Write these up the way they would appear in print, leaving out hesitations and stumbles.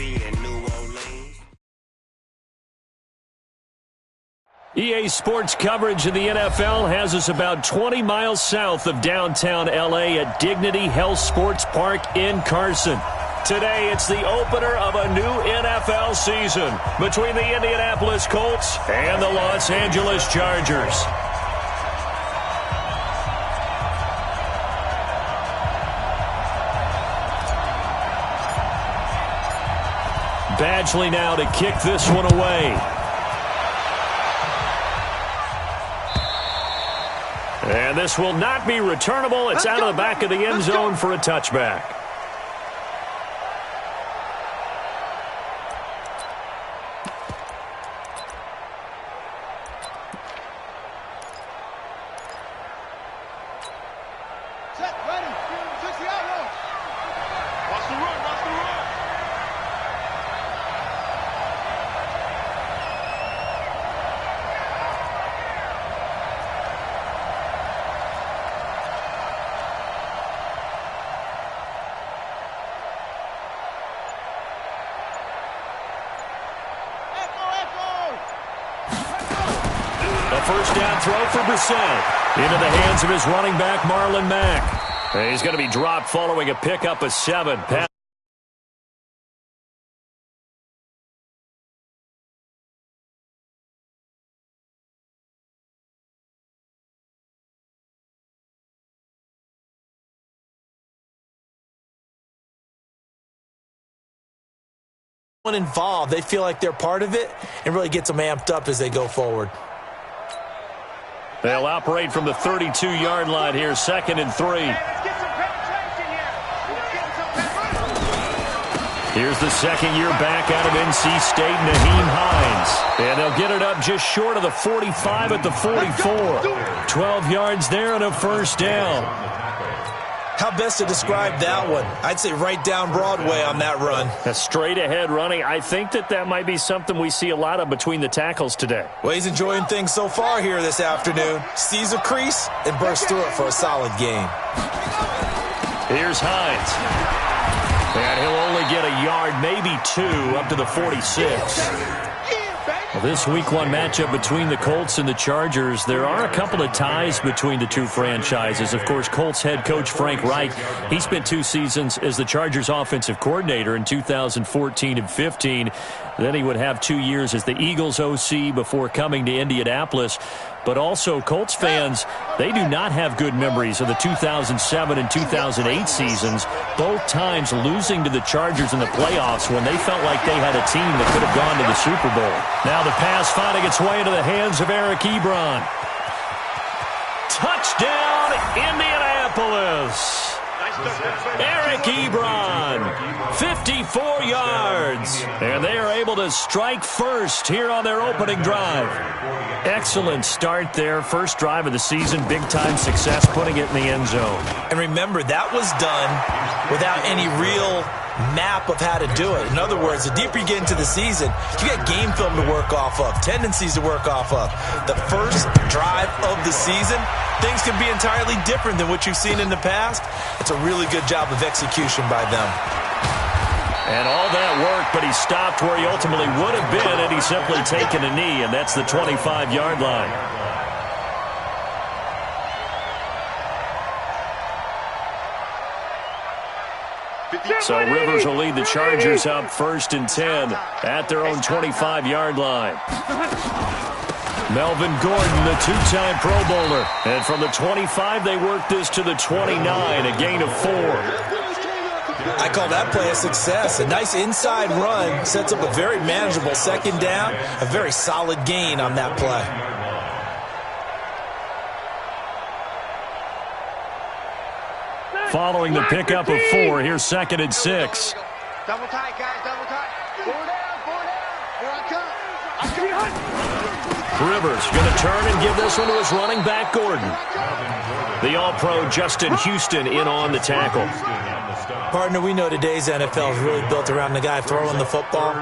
be in New Orleans. EA Sports coverage of the NFL has us about 20 miles south of downtown L.A. at Dignity Health Sports Park in Carson. Today, it's the opener of a new NFL season between the Indianapolis Colts and the Los Angeles Chargers. Badgley now to kick this one away. And this will not be returnable. It's out of the back of the end zone for a touchback. First down throw for Brissett. Into the hands of his running back, Marlon Mack. And he's going to be dropped following a pickup of 7. Involved, they feel like they're part of it and really gets them amped up as they go forward. They'll operate from the 32-yard line here, 2nd and 3. Here's the second-year back out of NC State, Naheem Hines. And they'll get it up just short of the 45 at the 44. 12 yards there and a first down. How best to describe that one? I'd say right down Broadway on that run. A straight-ahead running. I think that might be something we see a lot of between the tackles today. Well, he's enjoying things so far here this afternoon. Sees a crease and bursts through it for a solid gain. Here's Hines. And he'll only get a yard, maybe 2, up to the 46. Well, this Week 1 matchup between the Colts and the Chargers, there are a couple of ties between the two franchises. Of course, Colts head coach Frank Reich, he spent 2 seasons as the Chargers offensive coordinator in 2014 and 15. Then he would have 2 years as the Eagles OC before coming to Indianapolis. But also, Colts fans, they do not have good memories of the 2007 and 2008 seasons, both times losing to the Chargers in the playoffs when they felt like they had a team that could have gone to the Super Bowl. Now the pass finding its way into the hands of Eric Ebron. Touchdown, Indianapolis! Eric Ebron, 54 yards. And they are able to strike first here on their opening drive. Excellent start there. First drive of the season. Big-time success putting it in the end zone. And remember, that was done without any real map of how to do it. In other words, the deeper you get into the season, you get game film to work off of, tendencies to work off of. The first drive of the season, things can be entirely different than what you've seen in the past. It's a really good job of execution by them. And all that work, but he stopped where he ultimately would have been, and he's simply taken a knee, and that's the 25-yard line. So Rivers will lead the Chargers up 1st and 10 at their own 25-yard line. Melvin Gordon, the 2-time Pro Bowler. And from the 25, they work this to the 29, a gain of 4. I call that play a success. A nice inside run sets up a very manageable 2nd down, a very solid gain on that play. Following the pickup of 4, here's 2nd and 6. Double tight, guys, double tight. 4 down, 4 down. Here I come. Rivers going to turn and give this one to his running back, Gordon. The All-Pro Justin Houston in on the tackle. Partner, we know today's NFL is really built around the guy throwing the football.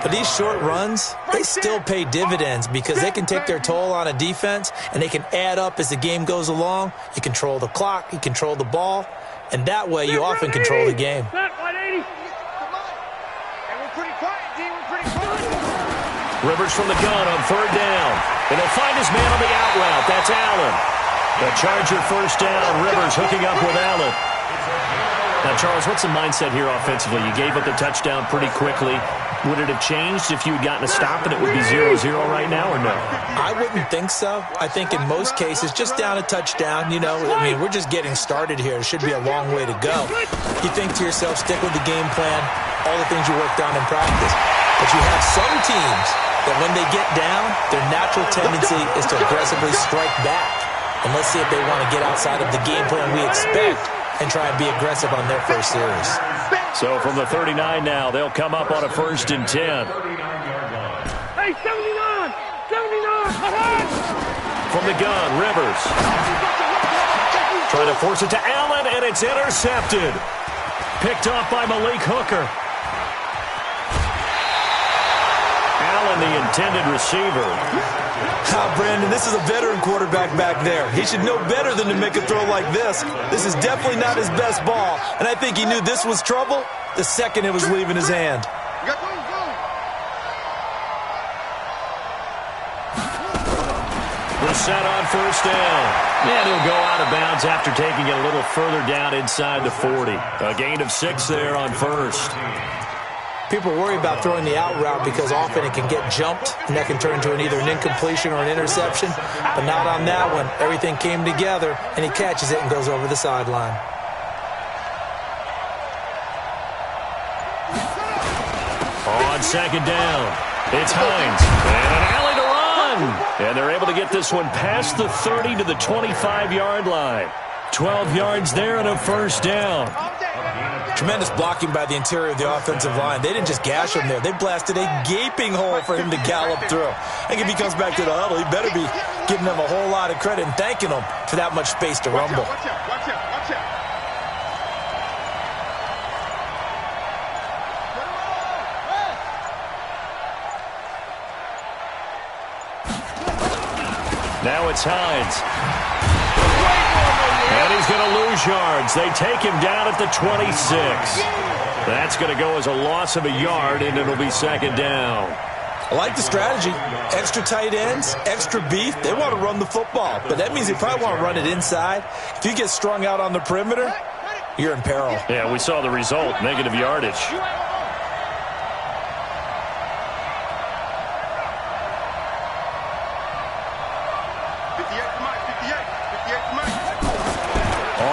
But these short runs, they still pay dividends because they can take their toll on a defense and they can add up as the game goes along. You control the clock, you control the ball, and that way you often control the game. pretty quiet, D. We're pretty quiet. Rivers from the gun on third down. And he'll find his man on the out route. That's Allen. The Charger first down. Rivers hooking up with Allen. Now, Charles, what's the mindset here offensively? You gave up the touchdown pretty quickly. Would it have changed if you had gotten a stop and it would be 0-0 right now or no? I wouldn't think so. I think in most cases, just down a touchdown, you know, I mean, we're just getting started here. It should be a long way to go. You think to yourself, stick with the game plan, all the things you worked on in practice. But you have some teams that when they get down, their natural tendency is to aggressively strike back. And let's see if they want to get outside of the game plan we expect and try and be aggressive on their first series. So from the 39 now, they'll come up on a 1st and 10. Hey, 79! 79! From the gun, Rivers. Trying to force it to Allen, and it's intercepted. Picked off by Malik Hooker. Allen, the intended receiver. Brandon, this is a veteran quarterback back there. He should know better than to make a throw like this. This is definitely not his best ball, and I think he knew this was trouble the second it was leaving his hand. Set on first down. And he'll go out of bounds after taking it a little further down inside the 40. A gain of 6 there on first. People worry about throwing the out route because often it can get jumped, and that can turn into either an incompletion or an interception. But not on that one. Everything came together, and he catches it and goes over the sideline. On second down, it's Hines. And an alley to run. And they're able to get this one past the 30 to the 25-yard line. 12 yards there and a first down. Tremendous blocking by the interior of the offensive line. They didn't just gash him there. They blasted a gaping hole for him to gallop through. I think if he comes back to the huddle, he better be giving them a whole lot of credit and thanking them for that much space to rumble. Watch out, watch out, watch out. Now it's Hines. And he's going to lose yards. They take him down at the 26. That's going to go as a loss of a yard, and it'll be second down. I like the strategy. Extra tight ends, extra beef. They want to run the football, but that means they probably want to run it inside. If you get strung out on the perimeter, you're in peril. Yeah, we saw the result, negative yardage.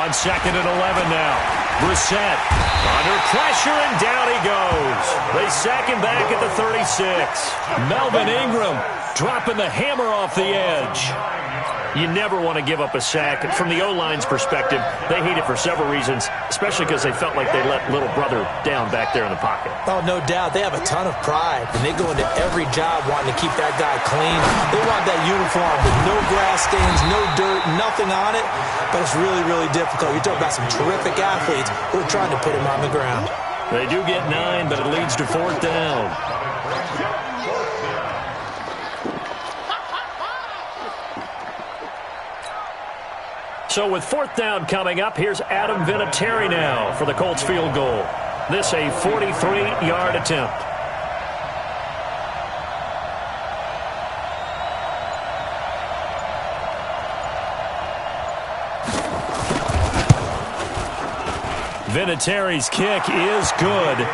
On second and 11 now. Brissett under pressure, and down he goes. They sack him back at the 36. Melvin Ingram dropping the hammer off the edge. You never want to give up a sack. From the O-line's perspective, they hate it for several reasons, especially because they felt like they let little brother down back there in the pocket. Oh, no doubt. They have a ton of pride, and they go into every job wanting to keep that guy clean. They want that uniform with no grass stains, no dirt, nothing on it, but it's really, really difficult. You're talking about some terrific athletes who are trying to put him on the ground. They do get 9, but it leads to 4th down. So with 4th down coming up, here's Adam Vinatieri now for the Colts field goal. This a 43-yard attempt. Vinatieri's kick is good.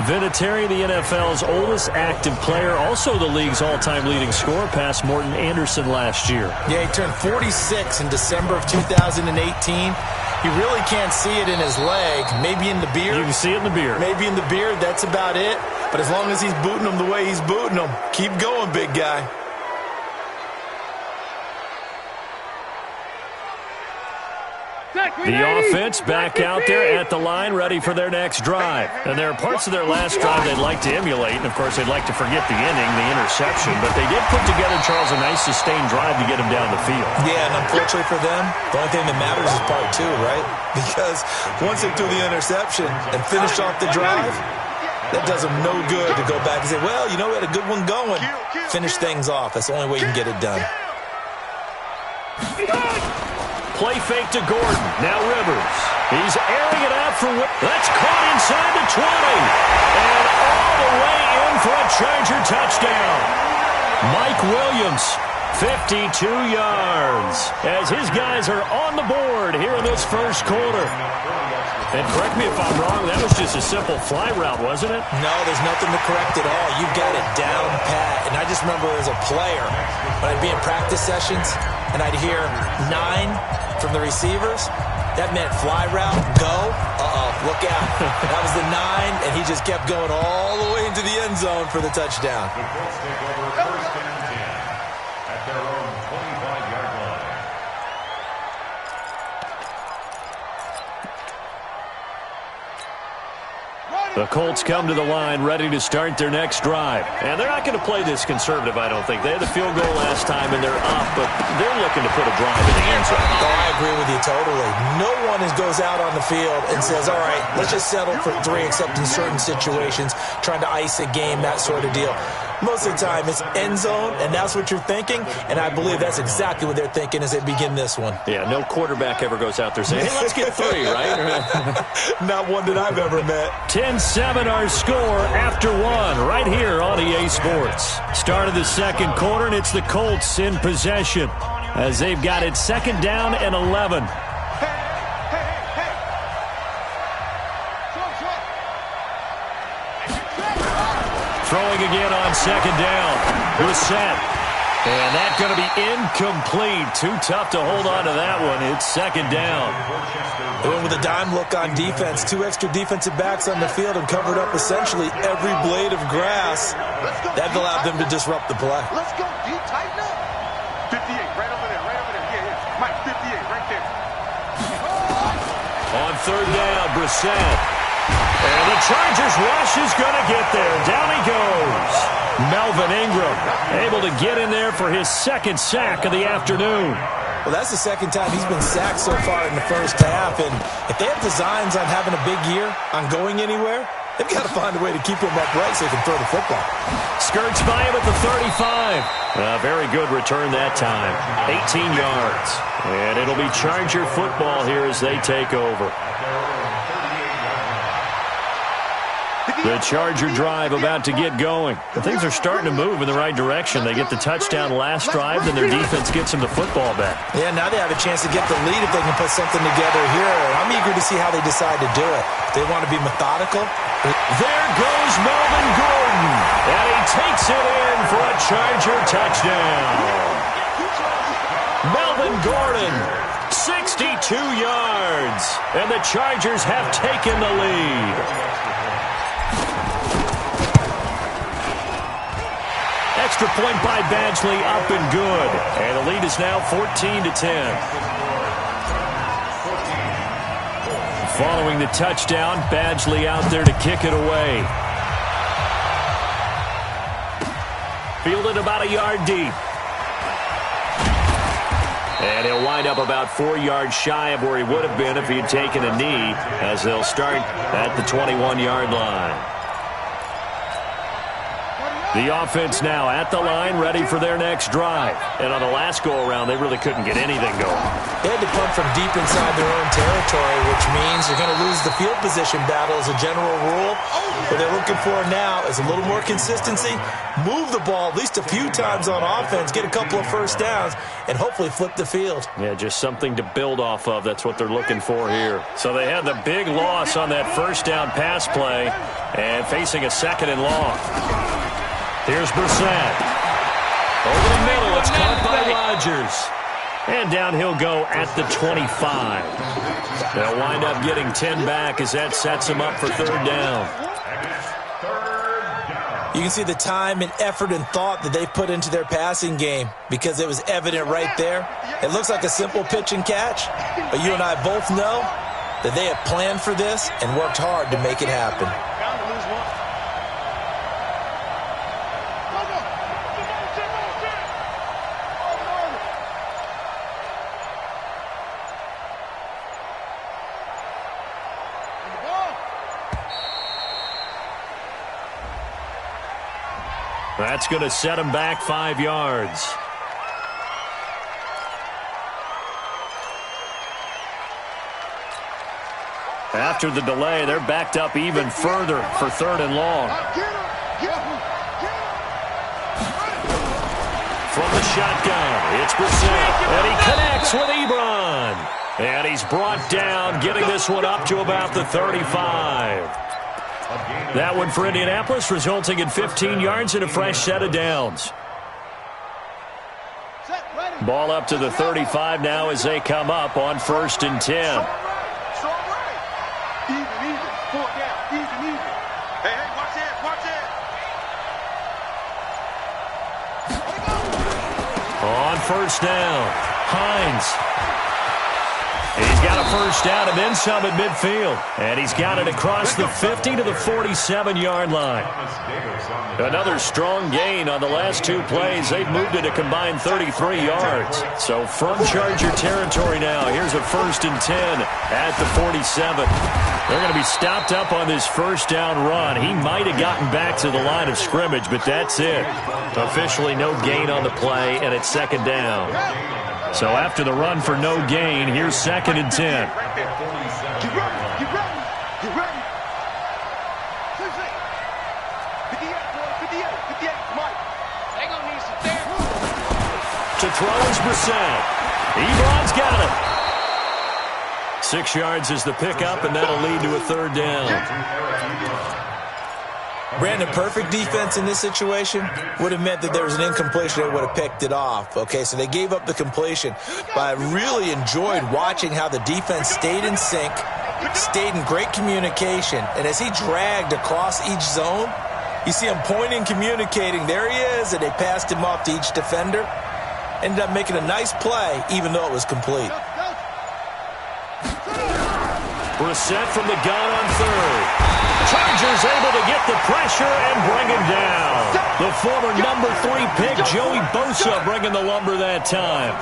Vinatieri, the NFL's oldest active player, also the league's all-time leading scorer, past Morton Anderson last year. Yeah, he turned 46 in December of 2018. You really can't see it in his leg. Maybe in the beard. You can see it in the beard. Maybe in the beard. That's about it. But as long as he's booting them the way he's booting them, keep going, big guy. The offense back out there at the line, ready for their next drive. And there are parts of their last drive they'd like to emulate. And, of course, they'd like to forget the inning, the interception. But they did put together, Charles, a nice sustained drive to get him down the field. Yeah, and unfortunately for them, the only thing that matters is part 2, right? Because once they threw the interception and finished off the drive, that does them no good to go back and say, well, you know, we had a good one going. Finish things off. That's the only way you can get it done. Play fake to Gordon. Now Rivers. He's airing it out for... That's caught inside the 20. And all Charger touchdown. Mike Williams, 52 yards, as his guys are on the board here in this first quarter. And correct me if I'm wrong, that was just a simple fly route, wasn't it? No, there's nothing to correct at all. You've got it down pat. And I just remember as a player, when I'd be in practice sessions and I'd hear 9 from the receivers, that meant fly route, go, look out. That was the 9, and he just kept going all the way into the end zone for the touchdown. The Colts take over first and 10 at their own 25-yard line. The Colts come to the line ready to start their next drive. And they're not going to play this conservative, I don't think. They had the field goal last time, and they're up, but they're looking to put a drive in the end zone. Oh, I agree with you totally. No one goes out on the field and says, all right, let's just settle for 3, except in certain situations, trying to ice a game, that sort of deal. Most of the time, it's end zone, and that's what you're thinking, and I believe that's exactly what they're thinking as they begin this one. Yeah, no quarterback ever goes out there saying, hey, let's get 3, right? Not one that I've ever met. 10-7 our score after 1 right here on EA Sports. Start of the second quarter, and it's the Colts in possession as they've got it second down and 11. Throwing again on second down. Brissett. And that's going to be incomplete. Too tough to hold on to that one. It's second down. They went with a dime look on defense. 2 extra defensive backs on the field and covered up essentially every blade of grass. That allowed them to disrupt the play. Let's go, D. Tighten up. 58, right over there, right over there. Yeah. Mike, 58, right there. On third down, Brissett. And the Chargers rush is going to get there. Down he goes. Melvin Ingram able to get in there for his second sack of the afternoon. Well, that's the second time he's been sacked so far in the first half. And if they have designs on having a big year, on going anywhere, they've got to find a way to keep him upright so he can throw the football. Skirts by him at the 35. Very good return that time. 18 yards. And it'll be Charger football here as they take over. The Charger drive about to get going. Things are starting to move in the right direction. They get the touchdown last drive, then their defense gets them the football back. Yeah, now they have a chance to get the lead if they can put something together here. I'm eager to see how they decide to do it. They want to be methodical. There goes Melvin Gordon. And he takes it in for a Charger touchdown. Melvin Gordon, 62 yards. And the Chargers have taken the lead. Extra point by Badgley, up and good. And the lead is now 14-10. Following the touchdown, Badgley out there to kick it away. Fielded about a yard deep. And he'll wind up about 4 yards shy of where he would have been if he had taken a knee, as they'll start at the 21-yard line. The offense now at the line, ready for their next drive. And on the last go-around, they really couldn't get anything going. They had to punt from deep inside their own territory, which means you're going to lose the field position battle as a general rule. What they're looking for now is a little more consistency, move the ball at least a few times on offense, get a couple of first downs, and hopefully flip the field. Yeah, just something to build off of. That's what they're looking for here. So they had the big loss on that first down pass play and facing a second and long. Here's Brissett. Over the middle, it's caught by Rodgers. And down he'll go at the 25. They'll wind up getting 10 back as that sets him up for third down. You can see the time and effort and thought that they put into their passing game because it was evident right there. It looks like a simple pitch and catch, but you and I both know that they have planned for this and worked hard to make it happen. That's going to set him back 5 yards. After the delay, they're backed up even further for third and long. from the shotgun. It's Brissett, and he connects with Ebron. And he's brought down, getting this one up to about the 35. That one for Indianapolis, resulting in 15 yards and a fresh set of downs. Ball up to the 35 now as they come up on 1st and 10. On 1st down, Hines. He's got a 1st down and then some at midfield. And he's got it across the 50 to the 47-yard line. Another strong gain on the last 2 plays. They've moved it a combined 33 yards. So from Charger territory now, here's a 1st and 10 at the 47. They're going to be stopped up on this 1st down run. He might have gotten back to the line of scrimmage, but that's it. Officially no gain on the play, and it's 2nd down. So after the run for no gain, here's 2nd and 10. Get ready, get ready, get ready. 58, boy, 58, Mike. They gonna need some therapy. To throw is Brissett. Ebron's got it. 6 yards is the pickup, and that'll lead to a 3rd down. Brandon, perfect defense in this situation would have meant that there was an incompletion that would have picked it off. Okay, so they gave up the completion. But I really enjoyed watching how the defense stayed in sync, stayed in great communication. And as he dragged across each zone, you see him pointing, communicating. There he is, and they passed him off to each defender. Ended up making a nice play, even though it was complete. Brissett from the gun on 3rd. Chargers able to get the pressure and bring him down. The former number 3 pick, Joey Bosa, bringing the lumber that time.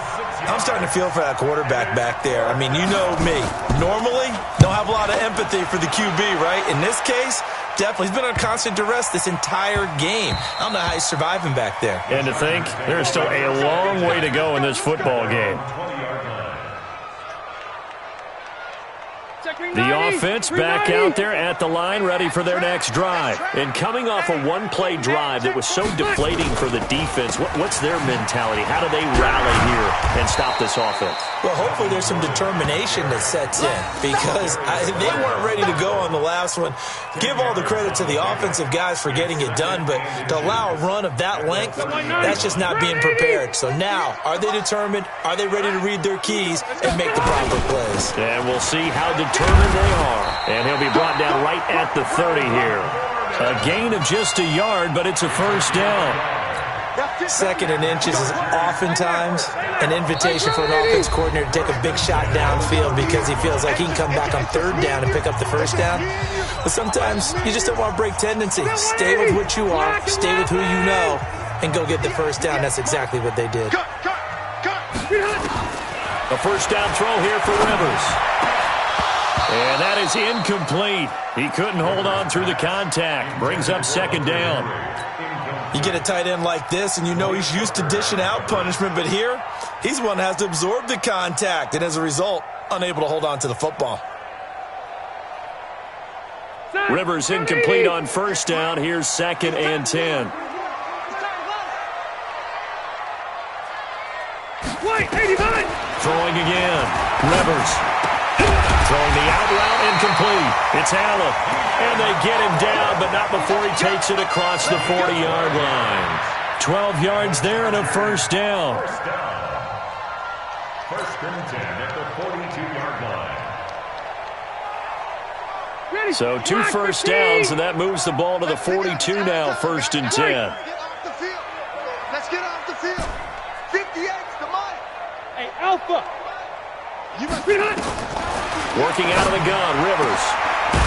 I'm starting to feel for that quarterback back there. I mean, you know me. Normally, don't have a lot of empathy for the QB, right? In this case, definitely. He's been on constant duress this entire game. I don't know how he's surviving back there. And to think, there's still a long way to go in this football game. The offense back out there at the line, ready for their next drive. And coming off a one-play drive that was so deflating for the defense, what's their mentality? How do they rally here and stop this offense? Well, hopefully there's some determination that sets in because they weren't ready to go on the last one. Give all the credit to the offensive guys for getting it done, but to allow a run of that length, that's just not being prepared. So now, are they determined? Are they ready to read their keys and make the proper plays? And we'll see how determined they are. And he'll be brought down right at the 30 here. A gain of just a yard, but it's a 1st down. 2nd and inches is oftentimes an invitation for an offense coordinator to take a big shot downfield because he feels like he can come back on 3rd down and pick up the 1st down. But sometimes you just don't want to break tendency. Stay with what you are, stay with who you know, and go get the 1st down. That's exactly what they did. A 1st down throw here for Rivers. And that is incomplete. He couldn't hold on through the contact. Brings up 2nd down. You get a tight end like this, and you know he's used to dishing out punishment, but here, he's the one that has to absorb the contact, and as a result, unable to hold on to the football. Rivers incomplete on 1st down. Here's 2nd and 10. Throwing again. Rivers. Throwing the out route, incomplete. It's Allen. And they get him down, but not before he takes it across the 40-yard line. 12 yards there and a 1st down. 1st and 10 at the 42-yard line. So 2 1st downs, and that moves the ball to the 42 now, 1st and 10. Get off the field. Let's get off the field. 58's the money. Hey, Alpha. You must Working out of the gun, Rivers.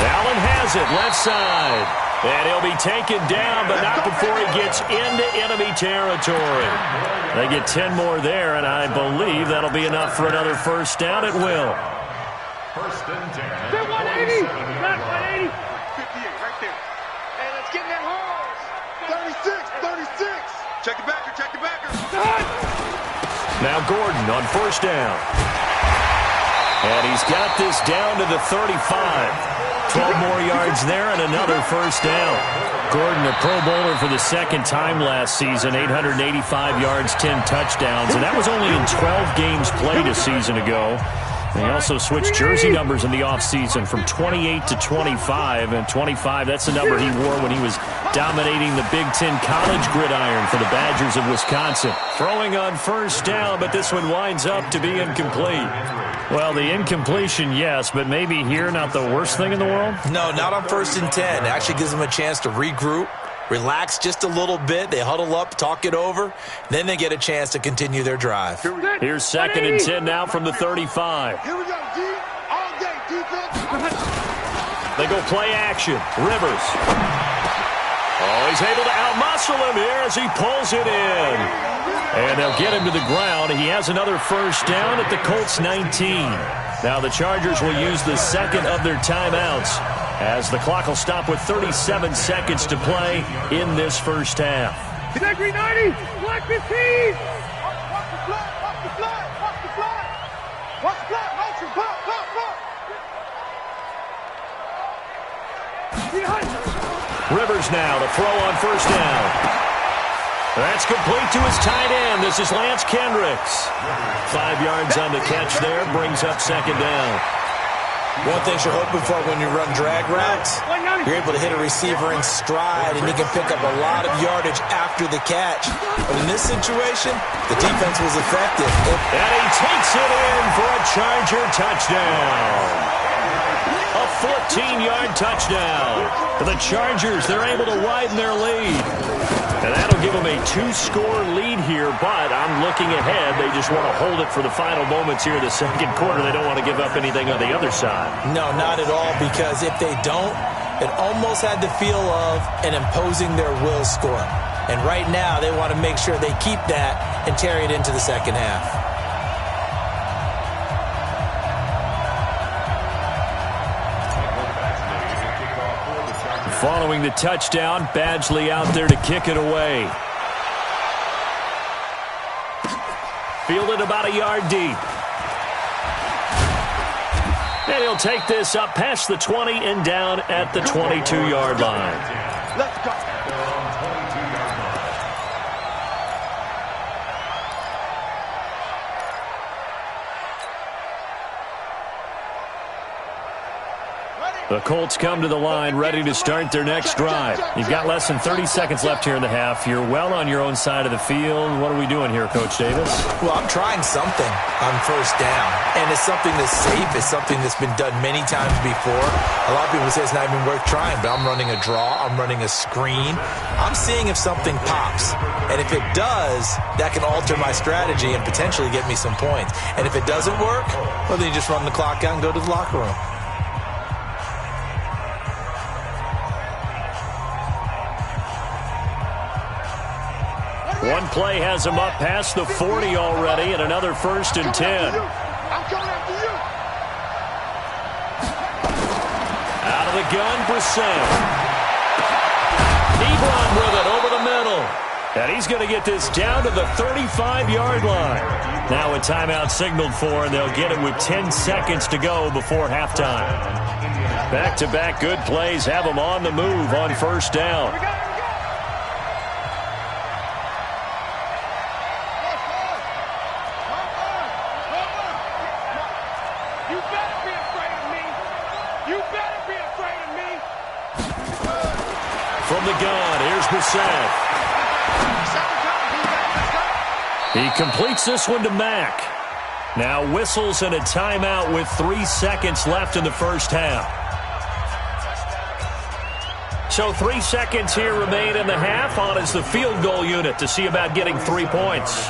Allen has it, left side. And he'll be taken down, but not before he gets into enemy territory. They get 10 more there, and I believe that'll be enough for another 1st down. It will. 1st and 10. They're 180. Not 180. 58 right there. Hey, let's get in that hose. 36. Check the backer. Now Gordon on 1st down. And he's got this down to the 35. 12 more yards there and another 1st down. Gordon, a Pro Bowler for the second time last season, 885 yards, 10 touchdowns, and that was only in 12 games played a season ago. And he also switched jersey numbers in the offseason from 28 to 25, and 25, that's the number he wore when he was dominating the Big Ten college gridiron for the Badgers of Wisconsin. Throwing on first down, but this one winds up to be incomplete. Well, the incompletion, yes, but maybe here not the worst thing in the world? No, not on 1st and 10. It actually gives them a chance to regroup, relax just a little bit. They huddle up, talk it over. Then they get a chance to continue their drive. Here's 2nd and 10 now from the 35. Here we go, D. All day, defense. They go play action. Rivers. Oh, he's able to outmuscle him here as he pulls it in. And they'll get him to the ground. He has another first down at the Colts 19. Now the Chargers will use the second of their timeouts as the clock will stop with 37 seconds to play in this first half. Black 90, Black 15. Watch the flag, watch the flag, watch the flag. Watch the flag, motion, pop. Rivers now to throw on first down. That's complete to his tight end. This is Lance Kendricks. 5 yards on the catch there, brings up 2nd down. One thing you're hoping for when you run drag routes, you're able to hit a receiver in stride, and he can pick up a lot of yardage after the catch. But in this situation, the defense was effective. And he takes it in for a Charger touchdown. A 14-yard touchdown. For the Chargers, they're able to widen their lead. And that'll give them a 2-score lead here, but I'm looking ahead. They just want to hold it for the final moments here in the second quarter. They don't want to give up anything on the other side. No, not at all, because if they don't, it almost had the feel of an imposing their will score. And right now, they want to make sure they keep that and carry it into the second half. Following the touchdown, Badgley out there to kick it away. Fielded about a yard deep. And he'll take this up past the 20 and down at the 22-yard line. Let's go. The Colts come to the line ready to start their next drive. You've got less than 30 seconds left here in the half. You're well on your own side of the field. What are we doing here, Coach Davis? Well, I'm trying something on first down, and it's something that's safe. It's something that's been done many times before. A lot of people say it's not even worth trying, but I'm running a draw. I'm running a screen. I'm seeing if something pops, and if it does, that can alter my strategy and potentially get me some points. And if it doesn't work, well, then you just run the clock out and go to the locker room. One play has him up past the 40 already, and another 1st and 10. I'm coming after you. Out of the gun, Brissett. Ebron with it over the middle. And he's going to get this down to the 35-yard line. Now a timeout signaled for, and they'll get it with 10 seconds to go before halftime. Back-to-back good plays have them on the move on first down. From the gun, here's Brissett. He completes this one to Mack. Now whistles and a timeout with 3 seconds left in the first half. So 3 seconds here remain in the half. On is the field goal unit to see about getting 3 points.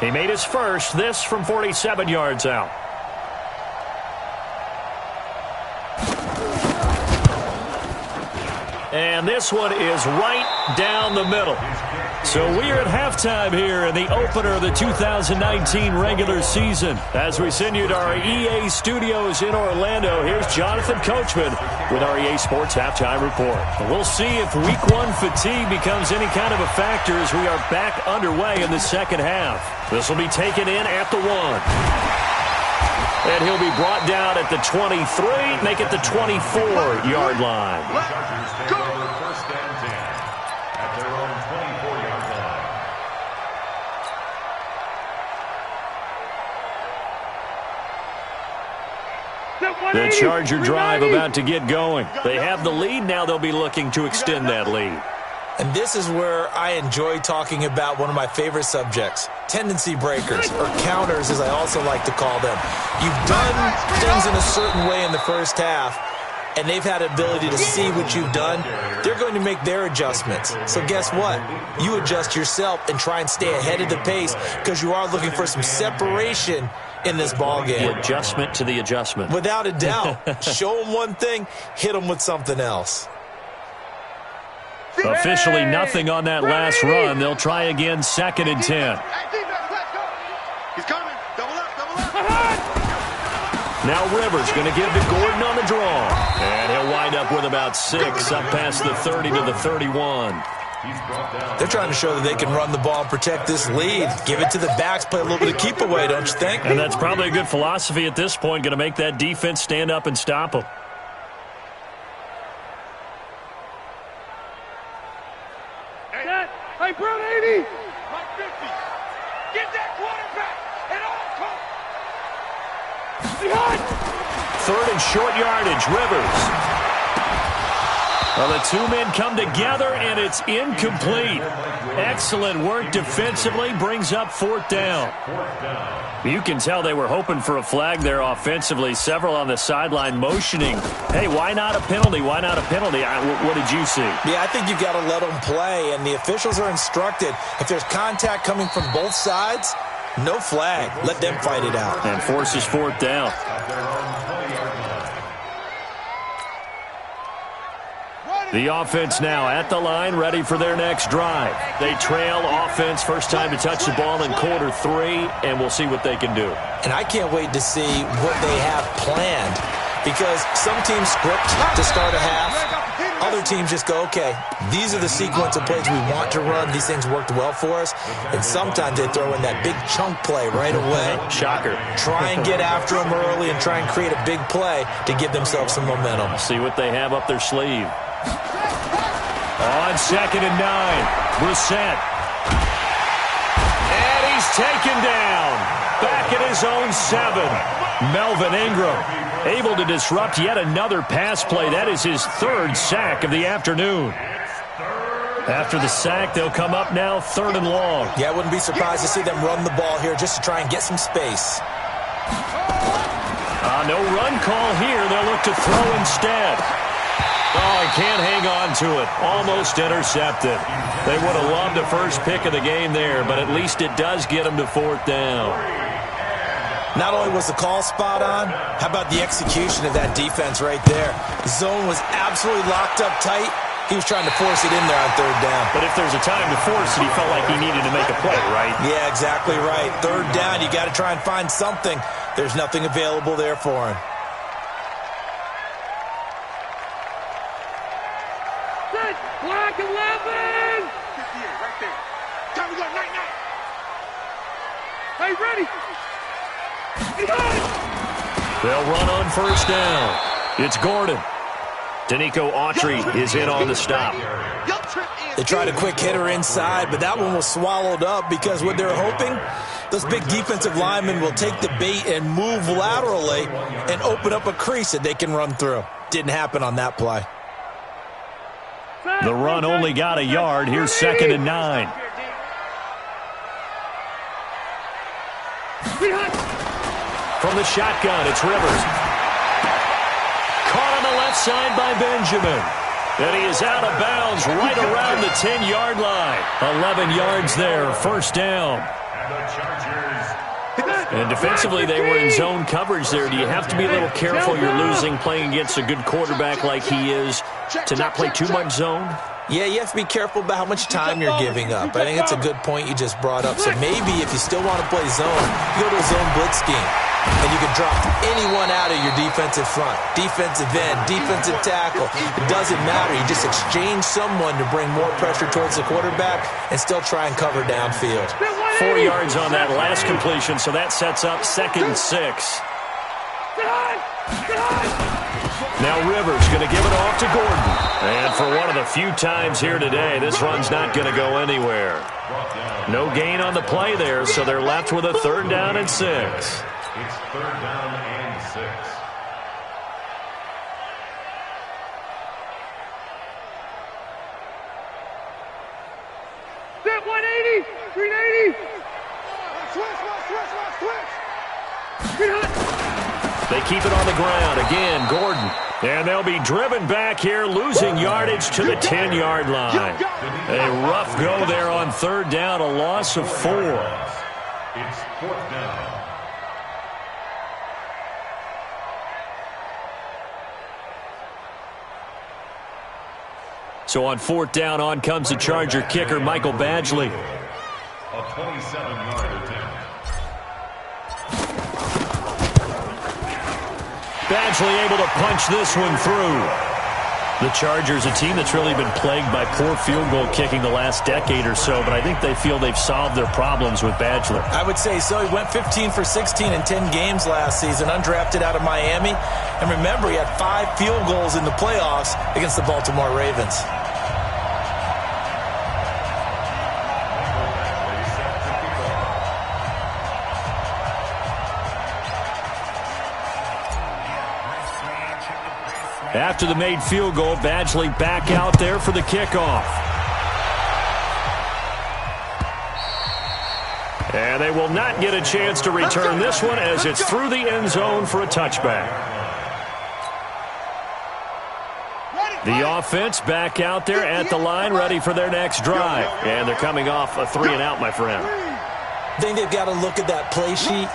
He made his first, this from 47 yards out. And this one is right down the middle. So we are at halftime here in the opener of the 2019 regular season. As we send you to our EA studios in Orlando, here's Jonathan Coachman with our EA Sports Halftime Report. And we'll see if Week 1 fatigue becomes any kind of a factor as we are back underway in the second half. This will be taken in at the 1. And he'll be brought down at the 23, make it the 24-yard line. Chargers take over 1st and 10. The Charger drive about to get going. They have the lead. Now they'll be looking to extend that lead. And this is where I enjoy talking about one of my favorite subjects, tendency breakers, or counters as I also like to call them. You've done things in a certain way in the first half, and they've had the ability to see what you've done. They're going to make their adjustments. So guess what? You adjust yourself and try and stay ahead of the pace because you are looking for some separation in this ball game. The adjustment to the adjustment. Without a doubt. Show them one thing, hit them with something else. Officially nothing on that last run. They'll try again, 2nd and 10. He's coming. Double up. Now Rivers going to give to Gordon on the draw. And he'll wind up with about 6 up past the 30 to the 31. They're trying to show that they can run the ball and protect this lead. Give it to the backs, play a little bit of keep away, don't you think? And that's probably a good philosophy at this point, going to make that defense stand up and stop them. Hey, Brown 80. 150. Get that quarterback at all costs. 3rd and short yardage, Rivers. Well, the two men come together, and it's incomplete. Excellent work defensively, brings up 4th down. You can tell they were hoping for a flag there offensively. Several on the sideline motioning, hey, why not a penalty? Why not a penalty? What did you see? Yeah, I think you've got to let them play, and the officials are instructed. If there's contact coming from both sides, no flag. Let them fight it out. And forces 4th down. The offense now at the line, ready for their next drive. They trail offense, first time to touch the ball in quarter 3, and we'll see what they can do. And I can't wait to see what they have planned, because some teams script to start a half. Other teams just go, okay, these are the sequence of plays we want to run. These things worked well for us. And sometimes they throw in that big chunk play right away. Shocker. Try and get after them early and try and create a big play to give themselves some momentum. See what they have up their sleeve. On 2nd and 9, Brissett. And he's taken down. Back at his own 7. Melvin Ingram able to disrupt yet another pass play. That is his 3rd sack of the afternoon. After the sack, they'll come up now 3rd and long. Yeah, I wouldn't be surprised to see them run the ball here just to try and get some space. No run call here. They'll look to throw instead. Oh, he can't hang on to it. Almost intercepted. They would have loved the first pick of the game there, but at least it does get them to 4th down. Not only was the call spot on, how about the execution of that defense right there? The zone was absolutely locked up tight. He was trying to force it in there on 3rd down. But if there's a time to force it, he felt like he needed to make a play, right? Yeah, exactly right. 3rd down, you got to try and find something. There's nothing available there for him. Black 11. 58 right there. Time to go. Night. Hey, ready. They'll run on 1st down. It's Gordon. Danico Autry is in on the stop. They tried a quick hitter inside, but that one was swallowed up because what they're hoping, those big defensive linemen will take the bait and move laterally and open up a crease that they can run through. Didn't happen on that play. The run only got a yard. Here's 2nd and 9. From the shotgun, it's Rivers. Caught on the left side by Benjamin. And he is out of bounds right around the 10-yard line. 11 yards there, 1st down. And defensively, they were in zone coverage there. Do you have to be a little careful? You're losing playing against a good quarterback like he is to not play too much zone? Yeah, you have to be careful about how much time you're giving up. I think it's a good point you just brought up. So maybe if you still want to play zone, you go to a zone blitz scheme. And you can drop anyone out of your defensive front, defensive end, defensive tackle. It doesn't matter. You just exchange someone to bring more pressure towards the quarterback and still try and cover downfield. 4 yards on that last completion, so that sets up 2nd and 6. Now Rivers going to give it off to Gordon. And for one of the few times here today, this run's not going to go anywhere. No gain on the play there, so they're left with a 3rd down and 6. It's 3rd down and 6. Set 180. 380. They keep it on the ground. Again, Gordon. And they'll be driven back here, losing yardage to the 10-yard line. A rough go there on third down, a loss of 4. It's fourth down. So on fourth down, on comes the Charger kicker, Michael Badgley. A 27-yard attempt. Badgley able to punch this one through. The Chargers, a team that's really been plagued by poor field goal kicking the last decade or so, but I think they feel they've solved their problems with Badgley. I would say so. He went 15 for 16 in 10 games last season, undrafted out of Miami. And remember, he had 5 field goals in the playoffs against the Baltimore Ravens. After the made field goal, Badgley back out there for the kickoff. And they will not get a chance to return this one as it's through the end zone for a touchback. The offense back out there at the line, ready for their next drive. And they're coming off a 3-and-out, my friend. I think they've got to look at that play sheet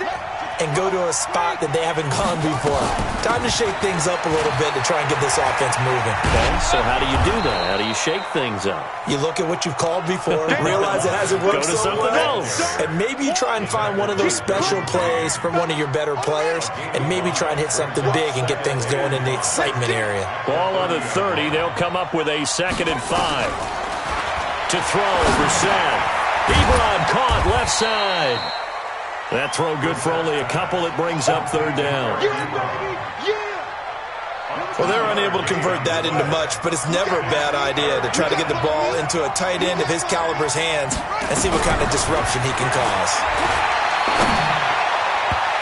and go to a spot that they haven't gone before. Time to shake things up a little bit to try and get this offense moving. Okay, so how do you do that? How do you shake things up? You look at what you've called before, realize it hasn't worked Go to so something well, else. and maybe you try and find one of those special plays from one of your better players, and maybe try and hit something big and get things going in the excitement area. Ball on the 30. They'll come up with a 2nd and 5. To throw, Brissett. Ebron caught left side. That throw good for only a couple. It brings up third down. Well, they're unable to convert that into much, but it's never a bad idea to try to get the ball into a tight end of his caliber's hands and see what kind of disruption he can cause.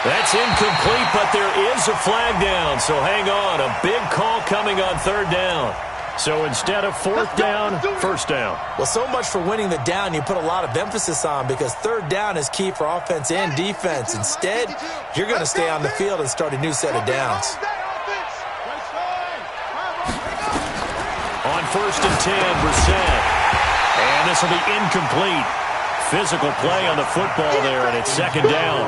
That's incomplete, but there is a flag down, so hang on. A big call coming on third down. So instead of fourth down, first down. Well, so much for winning the down you put a lot of emphasis on, because third down is key for offense and defense. Instead, you're going to stay on the field and start a new set of downs. On 1st and 10, Brissett. And this will be incomplete. Physical play on the football there, and it's 2nd down.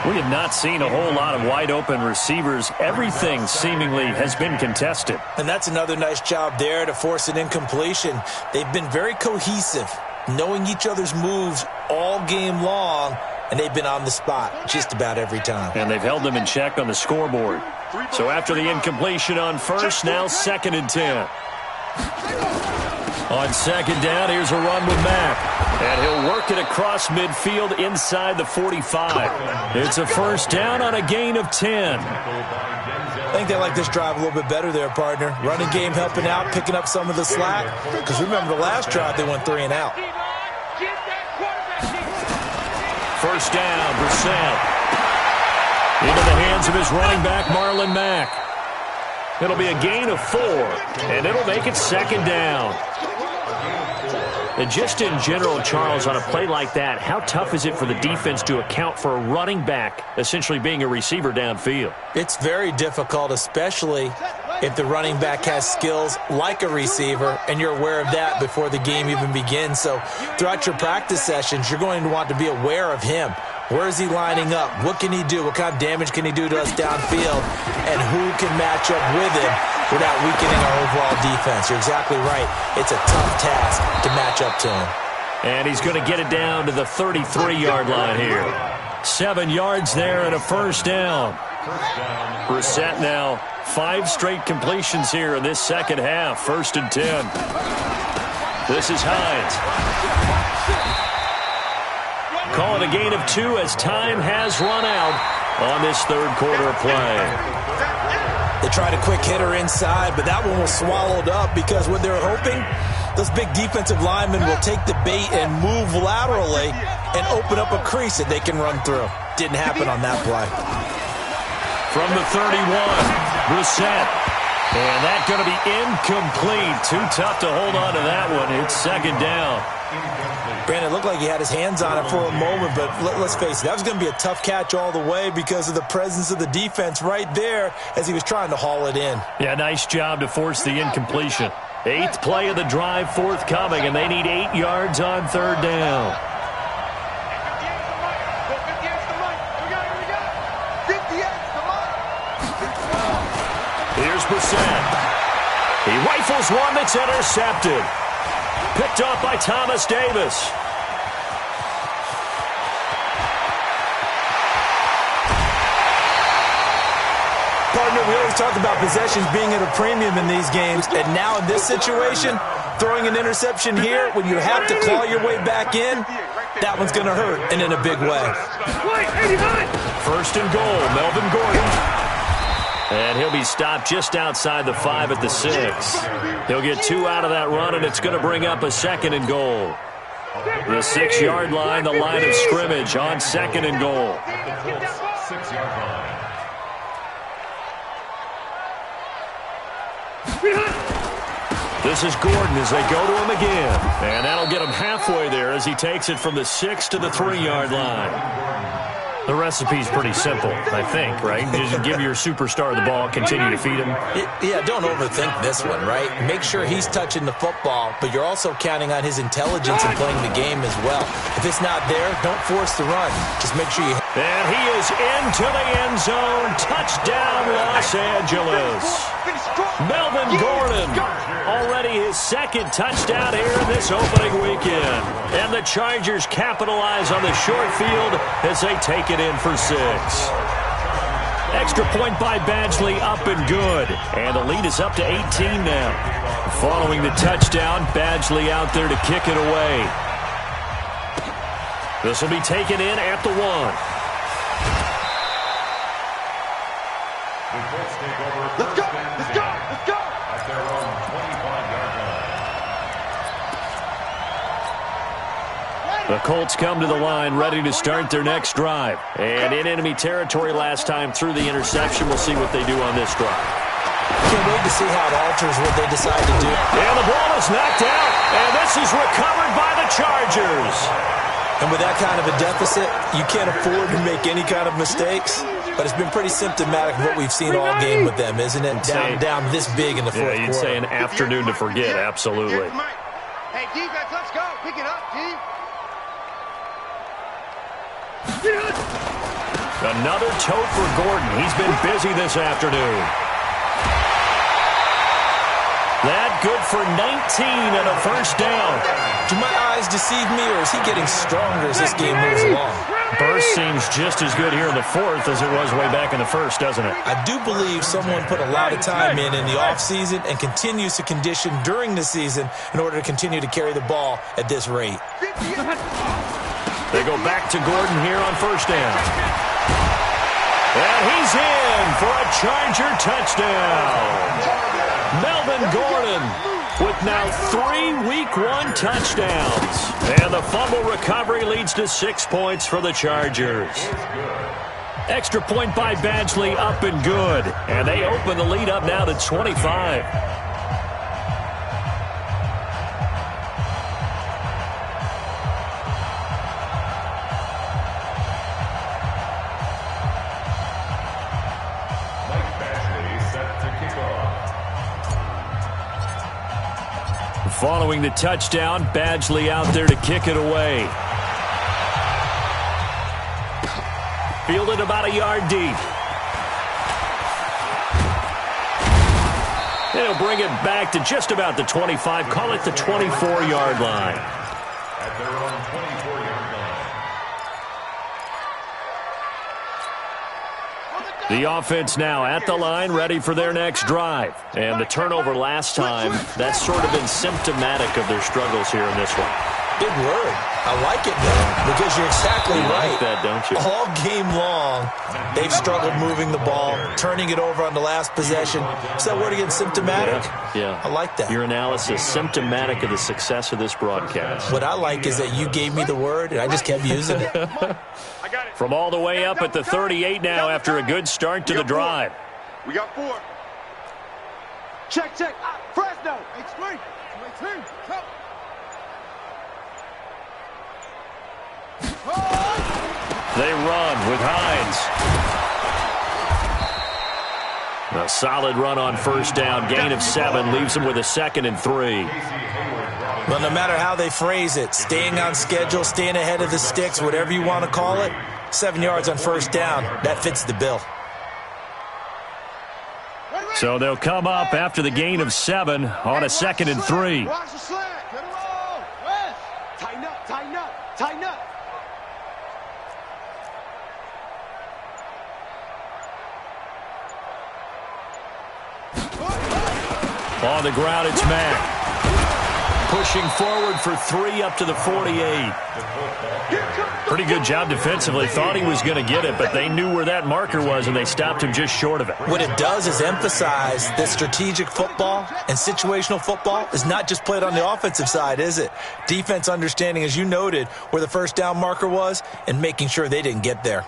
We have not seen a whole lot of wide-open receivers. Everything seemingly has been contested. And that's another nice job there to force an incompletion. They've been very cohesive, knowing each other's moves all game long, and they've been on the spot just about every time. And they've held them in check on the scoreboard. So after the incompletion on first, now 2nd and 10. On 2nd down, here's a run with Mack. And he'll work it across midfield inside the 45. It's a first down on a gain of 10. I think they like this drive a little bit better there, partner. Running game helping out, picking up some of the slack. Because remember, the last drive they went 3-and-out. First down, Brissett. Into the hands of his running back, Marlon Mack. It'll be a gain of 4, and it'll make it 2nd down. And just in general, Charles, on a play like that, how tough is it for the defense to account for a running back essentially being a receiver downfield? It's very difficult, especially if the running back has skills like a receiver, and you're aware of that before the game even begins. So throughout your practice sessions, you're going to want to be aware of him. Where is he lining up? What can he do? What kind of damage can he do to us downfield? And who can match up with him without weakening our overall defense? You're exactly right. It's a tough task to match up to him. And he's going to get it down to the 33-yard line here. 7 yards there and a first down. Brissett now 5 straight completions here in this second half. 1st and 10. This is Hines. Call it a gain of 2 as time has run out on this third quarter play. They tried a quick hitter inside, but that one was swallowed up because what they're hoping, those big defensive linemen will take the bait and move laterally and open up a crease that they can run through. Didn't happen on that play. From the 31, Brissett. And that's going to be incomplete. Too tough to hold on to that one. It's second down. Brandon, it looked like he had his hands on it for a moment, but let's face it, that was going to be a tough catch all the way because of the presence of the defense right there as he was trying to haul it in. Yeah, nice job to force the incompletion. 8th play of the drive forthcoming, and they need 8 yards on third down. Here's Brissett. He rifles one that's intercepted. Picked off by Thomas Davis. Partner, we always talk about possessions being at a premium in these games, and now in this situation, throwing an interception here when you have to claw your way back in, that one's going to hurt, and in a big way. First and goal, Melvin Gordon. And he'll be stopped just outside the 5 at the 6. He'll get 2 out of that run, and it's going to bring up a second and goal. The 6-yard line, the line of scrimmage on second and goal. 6-yard line. This is Gordon as they go to him again. And that'll get him halfway there as he takes it from the 6 to the 3-yard line. The recipe's pretty simple, I think, right? Just give your superstar the ball, continue to feed him. Yeah, don't overthink this one, right? Make sure he's touching the football, but you're also counting on his intelligence in playing the game as well. If it's not there, don't force the run. Just make sure you... And he is into the end zone. Touchdown, Los Angeles. Melvin Gordon, already his second touchdown here in this opening weekend. And the Chargers capitalize on the short field as they take it in for 6. Extra point by Badgley, up and good. And the lead is up to 18 now. Following the touchdown, Badgley out there to kick it away. This will be taken in at the 1. Let's go! Let's go! Let's go! At their own 25-yard line. The Colts come to the line ready to start their next drive. And in enemy territory last time through the interception. We'll see what they do on this drive. Can't wait to see how it alters what they decide to do. And the ball is knocked out. And this is recovered by the Chargers. And with that kind of a deficit, you can't afford to make any kind of mistakes. But it's been pretty symptomatic of what we've seen all game with them, isn't it? Down this big in the fourth quarter. Yeah, you'd say an afternoon to forget, absolutely. Hey, defense, let's go. Pick it up, D. Another tote for Gordon. He's been busy this afternoon. That good for 19 and a first down. Do my eyes deceive me, or is he getting stronger as this game moves along? Burst seems just as good here in the fourth as it was way back in the first, doesn't it? I do believe someone put a lot of time in the offseason and continues to condition during the season in order to continue to carry the ball at this rate. They go back to Gordon here on first down. And he's in for a Charger touchdown. Melvin Gordon with now 3 Week 1 touchdowns. And the fumble recovery leads to 6 points for the Chargers. Extra point by Badgley, up and good. And they open the lead up now to 25. Following the touchdown, Badgley out there to kick it away. Fielded about a yard deep. And he'll bring it back to just about the 25, call it the 24-yard line. At their own 24-yard line. The offense now at the line, ready for their next drive. And the turnover last time, that's sort of been symptomatic of their struggles here in this one. Big word. I like it, though, because you're exactly right. Like that, don't you? All game long, they've struggled moving the ball, turning it over on the last possession. Is that word again, symptomatic? Yeah. I like that. Your analysis, symptomatic of the success of this broadcast. What I like is that you gave me the word, and I just kept using it. From all the way up at the 38 now after a good start to the drive. We got 4. Check, check. Fresno. X3. X3. Come. They run with Hines. A solid run on first down. Gain of 7 leaves them with a 2nd and 3. Well, no matter how they phrase it, staying on schedule, staying ahead of the sticks, whatever you want to call it, 7 yards on first down, that fits the bill. So they'll come up after the gain of 7 on a 2nd and 3. Watch the slack. Get it roll. West. Tighten up, tighten up, tighten up. On the ground, it's Mack. Pushing forward for 3 up to the 48. Pretty good job defensively. Thought he was going to get it, but they knew where that marker was, and they stopped him just short of it. What it does is emphasize that strategic football and situational football is not just played on the offensive side, is it? Defense understanding, as you noted, where the first down marker was and making sure they didn't get there.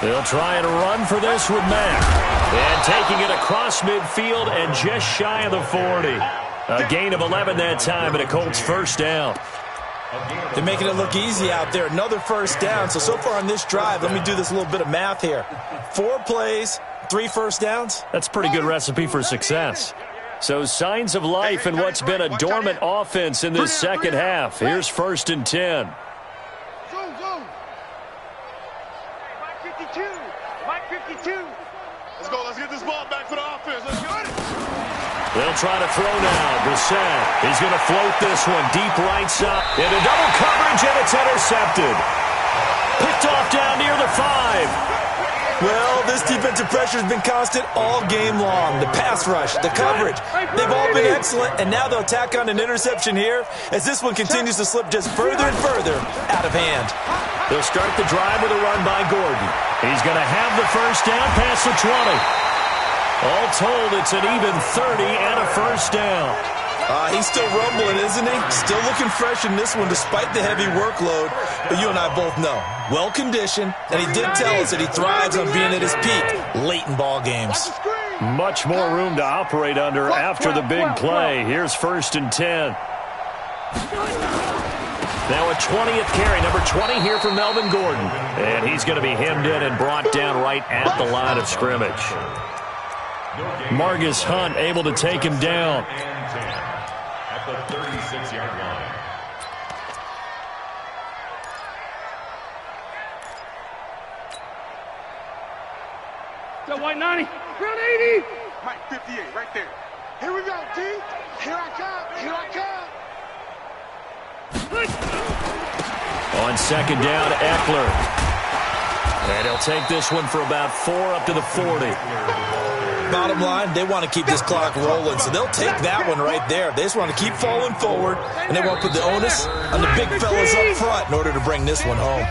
They'll try and run for this with Mack. And taking it across midfield and just shy of the 40. A gain of 11 that time, and a Colts first down. They're making it look easy out there. Another first down. So far on this drive, let me do this little bit of math here. 4 plays, 3 first downs. That's a pretty good recipe for success. So signs of life in what's been a dormant offense in this second half. Here's 1st and 10. Zoom, zoom. Mike 52. Mike 52. Let's go. Let's get this ball back for the offense. Let's go. They'll try to throw now. Brissett. He's going to float this one deep right side. Into double coverage, and it's intercepted. Picked off down near the 5. Well, this defensive pressure has been constant all game long. The pass rush, the coverage, they've all been excellent, and now they'll tack on an interception here as this one continues to slip just further and further out of hand. They'll start the drive with a run by Gordon. He's going to have the first down past the 20. All told, it's an even 30 and a first down. He's still rumbling, isn't he? Still looking fresh in this one despite the heavy workload. But you and I both know, well-conditioned, and he did tell us that he thrives on being at his peak late in ball games. Much more room to operate under after the big play. Here's 1st and 10. Now a 20th carry, number 20 here for Melvin Gordon. And he's going to be hemmed in and brought down right at the line of scrimmage. Margus Hunt able to take him down. At the 36-yard line. Got white 90. Round 80. Mike 58, right there. Here we go, D. Here I come. Here I come. On 2nd down, Eckler. And he'll take this one for about 4 up to the 40. Bottom line, they want to keep this clock rolling, so they'll take that one right there. They just want to keep falling forward, and they want to put the onus on the big fellas up front in order to bring this one home.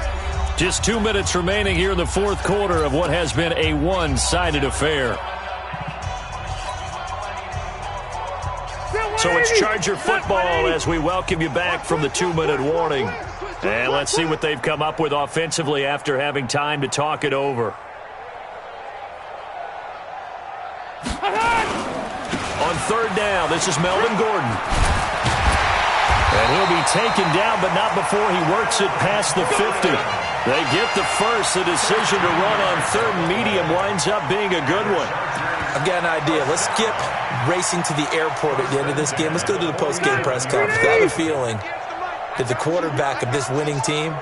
Just 2 minutes remaining here in the 4th quarter of what has been a one-sided affair. So it's Charger football as we welcome you back from the 2-minute warning. And let's see what they've come up with offensively after having time to talk it over. On 3rd down, this is Melvin Gordon. And he'll be taken down, but not before he works it past the 50. They get the first. The decision to run on 3rd and medium winds up being a good one. I've got an idea. Let's skip racing to the airport at the end of this game. Let's go to the post-game press conference. I have a feeling that the quarterback of this winning team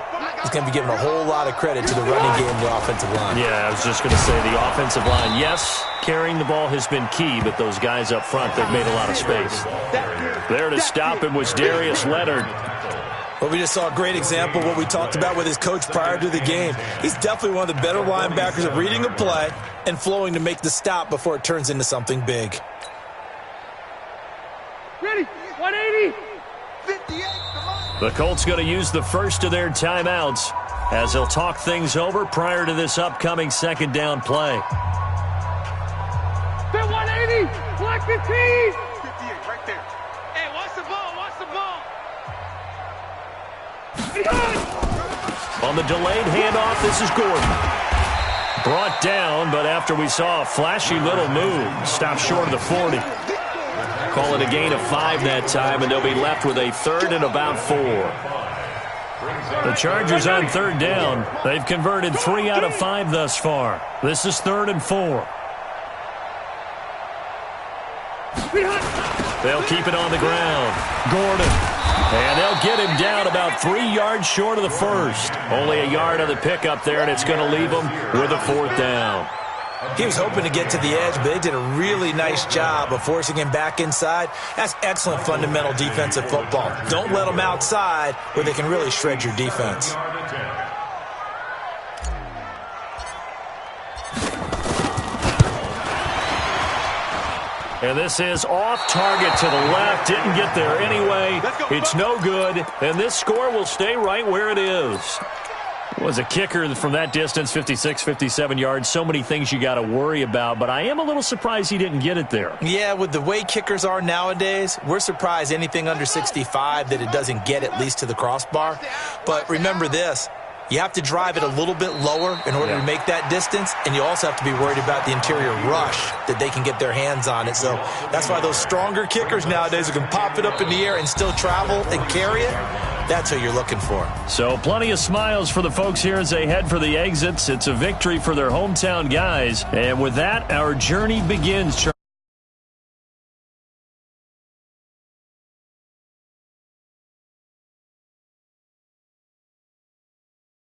is going to be given a whole lot of credit to the running game and the offensive line. Yeah, I was just going to say the offensive line. Yes, carrying the ball has been key, but those guys up front, they've made a lot of space. There to stop him was Darius Leonard. Well, we just saw a great example of what we talked about with his coach prior to the game. He's definitely one of the better linebackers at reading a play and flowing to make the stop before it turns into something big. Ready. 180. 58. Come on. The Colts going to use the first of their timeouts as they'll talk things over prior to this upcoming 2nd down play. Fit 180. Black 15. 58, right there. Hey, watch the ball. Watch the ball. On the delayed handoff, this is Gordon. Brought down, but after we saw a flashy little move, stopped short of the 40. Call it a gain of 5 that time, and they'll be left with a 3rd and about 4. The Chargers on 3rd down. They've converted 3 out of 5 thus far. This is 3rd and 4. They'll keep it on the ground. Gordon. And they'll get him down about 3 yards short of the first. Only a yard on the pickup there, and it's going to leave him with a 4th down. He was hoping to get to the edge, but they did a really nice job of forcing him back inside. That's excellent fundamental defensive football. Don't let them outside where they can really shred your defense. And this is off target to the left. Didn't get there anyway. It's no good. And this score will stay right where it is. Was a kicker from that distance, 56, 57 yards. So many things you got to worry about, but I am a little surprised he didn't get it there. Yeah, with the way kickers are nowadays, we're surprised anything under 65 that it doesn't get at least to the crossbar. But remember this, you have to drive it a little bit lower in order to make that distance, and you also have to be worried about the interior rush that they can get their hands on it. So that's why those stronger kickers nowadays who can pop it up in the air and still travel and carry it, that's what you're looking for. So plenty of smiles for the folks here as they head for the exits. It's a victory for their hometown guys. And with that, our journey begins.